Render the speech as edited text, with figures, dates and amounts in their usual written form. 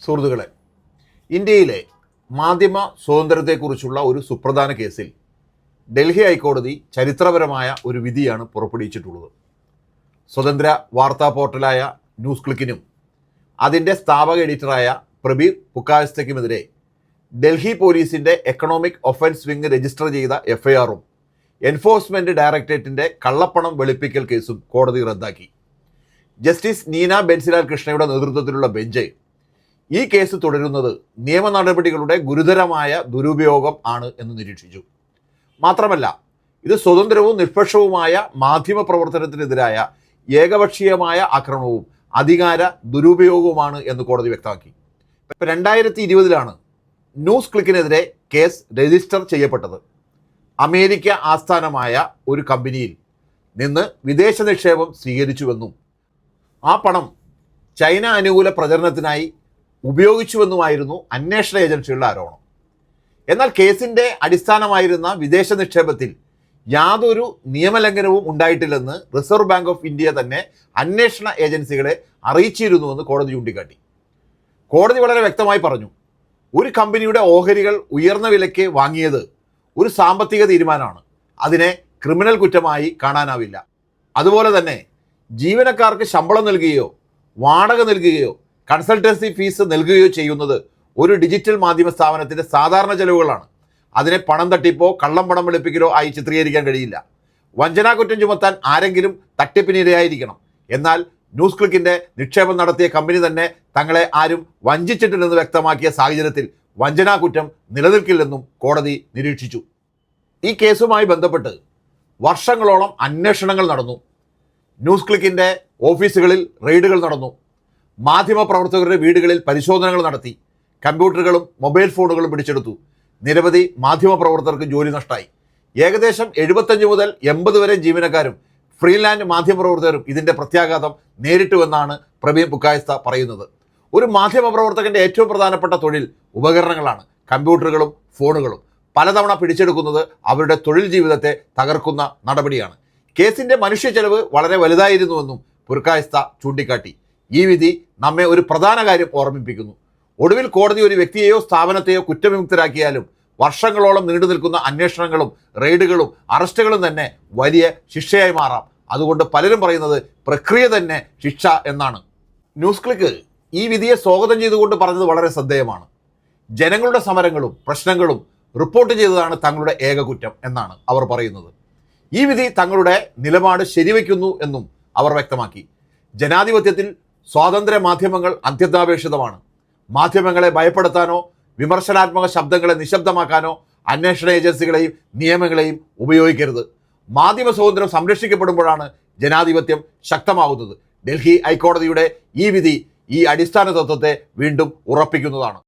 സുഹൃത്തുക്കളെ, ഇന്ത്യയിലെ മാധ്യമ സ്വാതന്ത്ര്യത്തെക്കുറിച്ചുള്ള ഒരു സുപ്രധാന കേസിൽ ഡൽഹി ഹൈക്കോടതി ചരിത്രപരമായ ഒരു വിധിയാണ് പുറപ്പെടുവിച്ചിട്ടുള്ളത്. സ്വതന്ത്ര വാർത്താ പോർട്ടലായ ന്യൂസ് ക്ലിക്കിനും അതിൻ്റെ സ്ഥാപക എഡിറ്ററായ പ്രബീർ പുക്കായസ്തയ്ക്കുമെതിരെ ഡൽഹി പോലീസിൻ്റെ എക്കണോമിക് ഒഫൻസ് വിങ് രജിസ്റ്റർ ചെയ്ത എഫ്ഐആറും എൻഫോഴ്സ്മെൻറ്റ് ഡയറക്ടറേറ്റിൻ്റെ കള്ളപ്പണം വെളുപ്പിക്കൽ കേസും കോടതി റദ്ദാക്കി. ജസ്റ്റിസ് നീന ബെൻസിലാൽ കൃഷ്ണയുടെ നേതൃത്വത്തിലുള്ള ബെഞ്ച് ഈ കേസ് തുടരുന്നത് നിയമ നടപടികളുടെ ഗുരുതരമായ ദുരുപയോഗം ആണ് എന്ന് നിരീക്ഷിച്ചു. മാത്രമല്ല, ഇത് സ്വതന്ത്രവും നിഷ്പക്ഷവുമായ മാധ്യമ പ്രവർത്തനത്തിനെതിരായ ഏകപക്ഷീയമായ ആക്രമണവും അധികാര ദുരുപയോഗവുമാണ് എന്ന് കോടതി വ്യക്തമാക്കി. 2020 ന്യൂസ് ക്ലിക്കിനെതിരെ കേസ് രജിസ്റ്റർ ചെയ്യപ്പെട്ടത്. അമേരിക്ക ആസ്ഥാനമായ ഒരു കമ്പനിയിൽ നിന്ന് വിദേശ നിക്ഷേപം സ്വീകരിച്ചുവെന്നും ആ പണം ചൈന അനുകൂല പ്രചരണത്തിനായി ഉപയോഗിച്ചുവെന്നുമായിരുന്നു അന്വേഷണ ഏജൻസികളുടെ ആരോപണം. എന്നാൽ കേസിൻ്റെ അടിസ്ഥാനമായിരുന്ന വിദേശ നിക്ഷേപത്തിൽ യാതൊരു നിയമലംഘനവും ഉണ്ടായിട്ടില്ലെന്ന് റിസർവ് ബാങ്ക് ഓഫ് ഇന്ത്യ തന്നെ അന്വേഷണ ഏജൻസികളെ അറിയിച്ചിരുന്നുവെന്ന് കോടതി ചൂണ്ടിക്കാട്ടി. കോടതി വളരെ വ്യക്തമായി പറഞ്ഞു, ഒരു കമ്പനിയുടെ ഓഹരികൾ ഉയർന്ന വിലയ്ക്ക് വാങ്ങിയത് ഒരു സാമ്പത്തിക തീരുമാനമാണ്. അതിനെ ക്രിമിനൽ കുറ്റമായി കാണാനാവില്ല. അതുപോലെ തന്നെ ജീവനക്കാർക്ക് ശമ്പളം നൽകുകയോ വാടക നൽകുകയോ കൺസൾട്ടൻസി ഫീസ് നൽകുകയോ ചെയ്യുന്നത് ഒരു ഡിജിറ്റൽ മാധ്യമ സ്ഥാപനത്തിൻ്റെ സാധാരണ ചെലവുകളാണ്. അതിനെ പണം തട്ടിപ്പോ കള്ളം പണം വെളുപ്പിക്കലോ ആയി ചിത്രീകരിക്കാൻ കഴിയില്ല. വഞ്ചനാ കുറ്റം ചുമത്താൻ ആരെങ്കിലും തട്ടിപ്പിനിരയായിരിക്കണം. എന്നാൽ ന്യൂസ് ക്ലിക്കിൻ്റെ നിക്ഷേപം നടത്തിയ കമ്പനി തന്നെ തങ്ങളെ ആരും വഞ്ചിച്ചിട്ടില്ലെന്ന് വ്യക്തമാക്കിയ സാഹചര്യത്തിൽ വഞ്ചനാ കുറ്റം നിലനിൽക്കില്ലെന്നും കോടതി നിരീക്ഷിച്ചു. ഈ കേസുമായി ബന്ധപ്പെട്ട് വർഷങ്ങളോളം അന്വേഷണങ്ങൾ നടന്നു. ന്യൂസ് ക്ലിക്കിൻ്റെ ഓഫീസുകളിൽ റെയ്ഡുകൾ നടന്നു. മാധ്യമപ്രവർത്തകരുടെ വീടുകളിൽ പരിശോധനകൾ നടത്തി. കമ്പ്യൂട്ടറുകളും മൊബൈൽ ഫോണുകളും പിടിച്ചെടുത്തു. നിരവധി മാധ്യമപ്രവർത്തകർക്ക് ജോലി നഷ്ടമായി. ഏകദേശം 75 മുതൽ 80 വരെ ജീവനക്കാരും ഫ്രീലാൻഡ് മാധ്യമപ്രവർത്തകരും ഇതിൻ്റെ പ്രത്യാഘാതം നേരിട്ടുവെന്നാണ് പ്രബീർ പുക്കായസ്ത പറയുന്നത്. ഒരു മാധ്യമപ്രവർത്തകൻ്റെ ഏറ്റവും പ്രധാനപ്പെട്ട തൊഴിൽ ഉപകരണങ്ങളാണ് കമ്പ്യൂട്ടറുകളും ഫോണുകളും. പലതവണ പിടിച്ചെടുക്കുന്നത് അവരുടെ തൊഴിൽ ജീവിതത്തെ തകർക്കുന്ന നടപടിയാണ്. കേസിൻ്റെ മനുഷ്യ ചെലവ് വളരെ വലുതായിരുന്നുവെന്നും പുക്കായസ്ത ചൂണ്ടിക്കാട്ടി. ഈ വിധി നമ്മെ ഒരു പ്രധാന കാര്യം ഓർമ്മിപ്പിക്കുന്നു. ഒടുവിൽ കോടതി ഒരു വ്യക്തിയെയോ സ്ഥാപനത്തെയോ കുറ്റവിമുക്തരാക്കിയാലും വർഷങ്ങളോളം നീണ്ടു നിൽക്കുന്ന അന്വേഷണങ്ങളും റെയ്ഡുകളും അറസ്റ്റുകളും തന്നെ വലിയ ശിക്ഷയായി മാറാം. അതുകൊണ്ട് പലരും പറയുന്നത് പ്രക്രിയ തന്നെ ശിക്ഷ എന്നാണ്. ന്യൂസ് ക്ലിക്ക് ഈ വിധിയെ സ്വാഗതം ചെയ്തുകൊണ്ട് പറഞ്ഞത് വളരെ ശ്രദ്ധേയമാണ്. ജനങ്ങളുടെ സമരങ്ങളും പ്രശ്നങ്ങളും റിപ്പോർട്ട് ചെയ്തതാണ് തങ്ങളുടെ ഏക കുറ്റം എന്നാണ് അവർ പറയുന്നത്. ഈ വിധി തങ്ങളുടെ നിലപാട് ശരിവയ്ക്കുന്നു എന്നും അവർ വ്യക്തമാക്കി. ജനാധിപത്യത്തിൽ സ്വാതന്ത്ര്യ മാധ്യമങ്ങൾ അത്യന്താപേക്ഷിതമാണ്. മാധ്യമങ്ങളെ ഭയപ്പെടുത്താനോ വിമർശനാത്മക ശബ്ദങ്ങളെ നിശബ്ദമാക്കാനോ അന്വേഷണ ഏജൻസികളെയും നിയമങ്ങളെയും ഉപയോഗിക്കരുത്. മാധ്യമ സ്വാതന്ത്ര്യം സംരക്ഷിക്കപ്പെടുമ്പോഴാണ് ജനാധിപത്യം ശക്തമാകുന്നത്. ഡൽഹി ഹൈക്കോടതിയുടെ ഈ വിധി ഈ അടിസ്ഥാന തത്വത്തെ വീണ്ടും ഉറപ്പിക്കുന്നതാണ്.